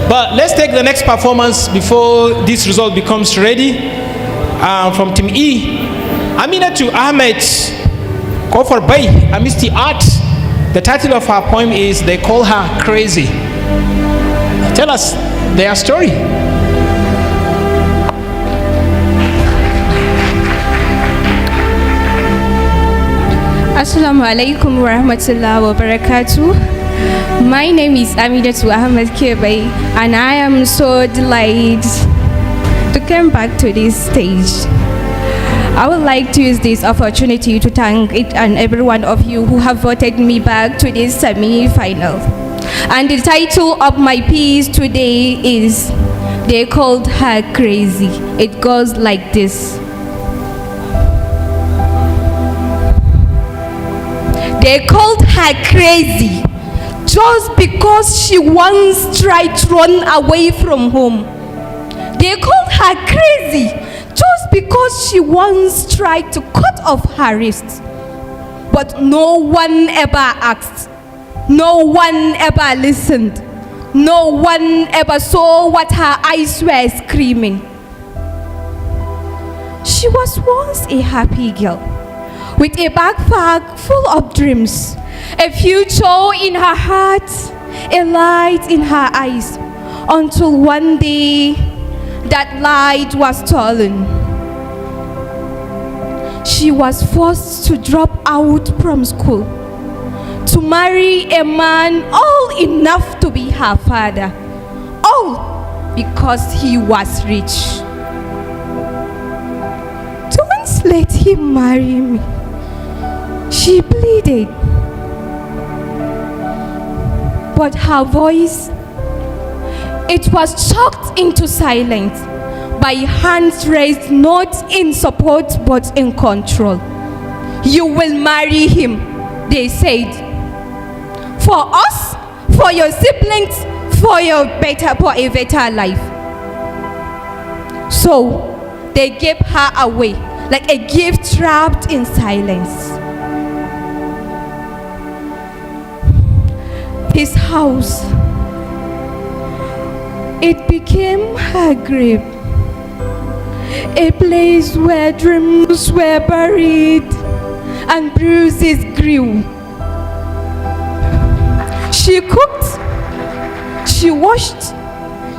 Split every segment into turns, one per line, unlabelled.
But let's take the next performance before this result becomes ready. From Team E, Aminatu Ahmad Kofar Bai, Amisti Art. The title of her poem is They Call Her Crazy. Tell us their story.
Assalamu alaikum wa rahmatullahi wa barakatuh. My name is Aminatu Ahmad Kofar Bai, and I am so delighted to come back to this stage. I would like to use this opportunity to thank each and every one of you who have voted me back to this semi-final. And the title of my piece today is They Called Her Crazy. It goes like this. They called her crazy just because she once tried to run away from home. They called her crazy just because she once tried to cut off her wrists. But no one ever asked. No one ever listened. No one ever saw what her eyes were screaming. She was once a happy girl with a backpack full of dreams, a future in her heart, a light in her eyes, until one day that light was stolen. She was forced to drop out from school, to marry a man old enough to be her father, all because he was rich. Don't let him marry me, she pleaded. But her voice, it was choked into silence by hands raised not in support but in control. You will marry him, they said. For us, for your siblings, for a better life. So they gave her away like a gift wrapped in silence. His house, it became her grave, a place where dreams were buried and bruises grew. She cooked, she washed,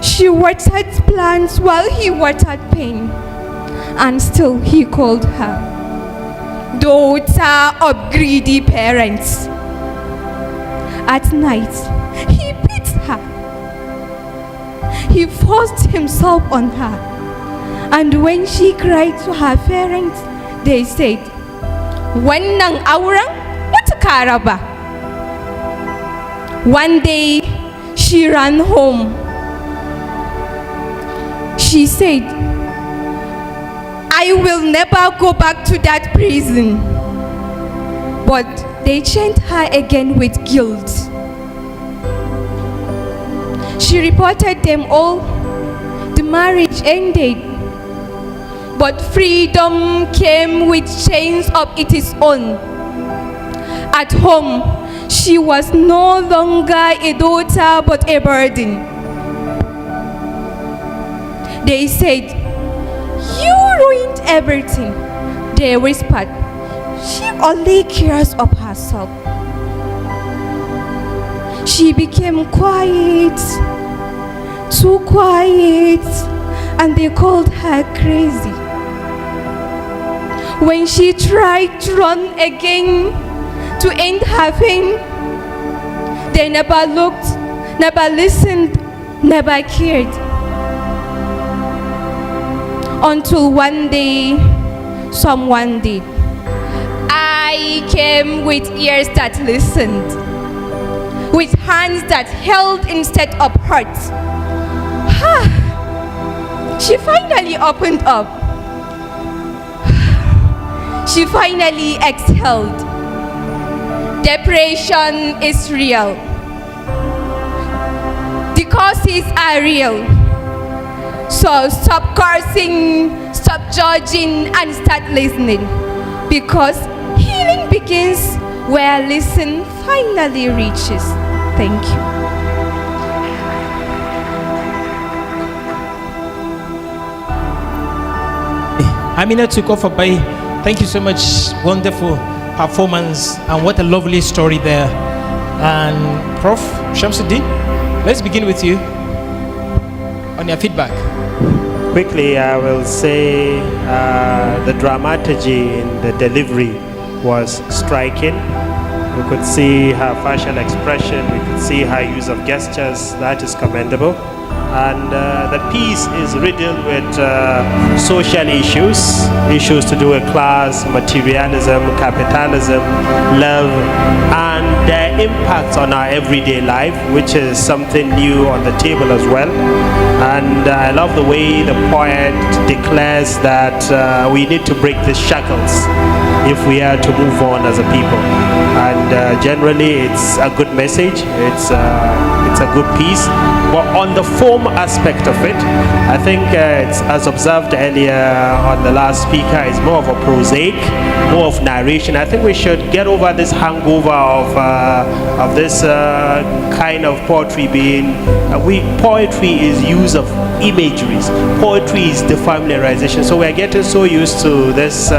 she watered plants while he watered pain, and still he called her daughter of greedy parents. At night, he beat her. He forced himself on her. And when she cried to her parents, they said, "Wannan auren wata kara ba." One day, she ran home. She said, "I will never go back to that prison." But they chained her again with guilt. She reported them all. The marriage ended. But freedom came with chains of its own. At home, she was no longer a daughter but a burden. They said, "You ruined everything," they whispered. "She only cares of herself." She became quiet, too quiet, and they called her crazy. When she tried to run again to end her pain, they never looked, never listened, never cared. Until one day, someone did. I came with ears that listened, with hands that held instead of hurt. She finally opened up. She finally exhaled. Depression is real. The causes are real. So stop cursing, stop judging, and start listening. Because healing begins where listen finally reaches. Thank you.
Aminatu Kofar Bai, thank you so much. Wonderful performance, and what a lovely story there. And Prof. Shamsuddin, let's begin with you on your feedback.
Quickly, I will say the dramaturgy in the delivery was striking. We could see her facial expression, we could see her use of gestures. That is commendable. And the piece is riddled with social issues to do with class, materialism, capitalism, love, and their impacts on our everyday life, which is something new on the table as well. And I love the way the poet declares that we need to break the shackles if we are to move on as a people. And generally, it's a good message. It's a good piece. But on the form aspect of it, I think it's, as observed earlier on the last speaker, is more of a prosaic, more of narration. I think we should get over this hangover of this kind of poetry being. Poetry is use of imageries. Poetry is the familiarization. So we're getting so used to this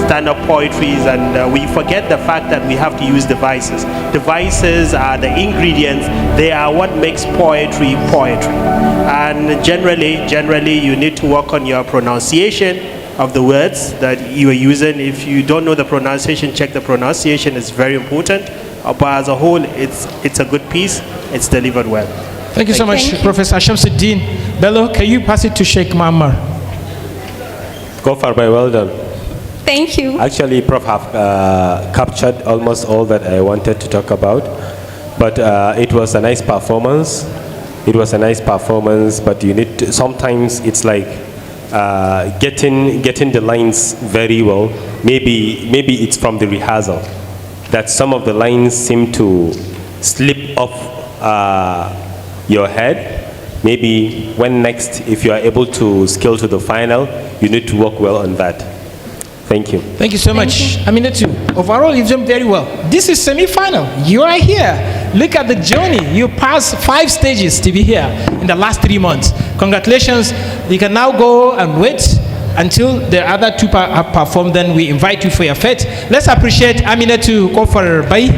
stand-up poetries, and we forget the fact that we have to use devices. Devices are the ingredients. They are what makes poetry poetry. And generally, you need to work on your pronunciation of the words that you are using. If you don't know the pronunciation, check the pronunciation. It's very important. But as a whole, it's a good piece. It's delivered well.
Thank you so much, Professor Shamsuddin. Bello, can you pass it to Sheikh Mammar?
Kofar Bai, well done.
Thank you.
Actually, Prof have captured almost all that I wanted to talk about. But it was a nice performance. It was a nice performance, but you need to, sometimes it's like getting the lines very well. Maybe it's from the rehearsal that some of the lines seem to slip off your head. Maybe when next, if you are able to scale to the final, you need to work well on that. Thank you.
Thank you so much. Aminatu, overall you've done very well. This is semi-final. You are here. Look at the journey. You passed 5 stages to be here in the last 3 months. Congratulations. You can now go and wait until the other 2 have performed. Then we invite you for your fete. Let's appreciate Aminatu Kofar Bai.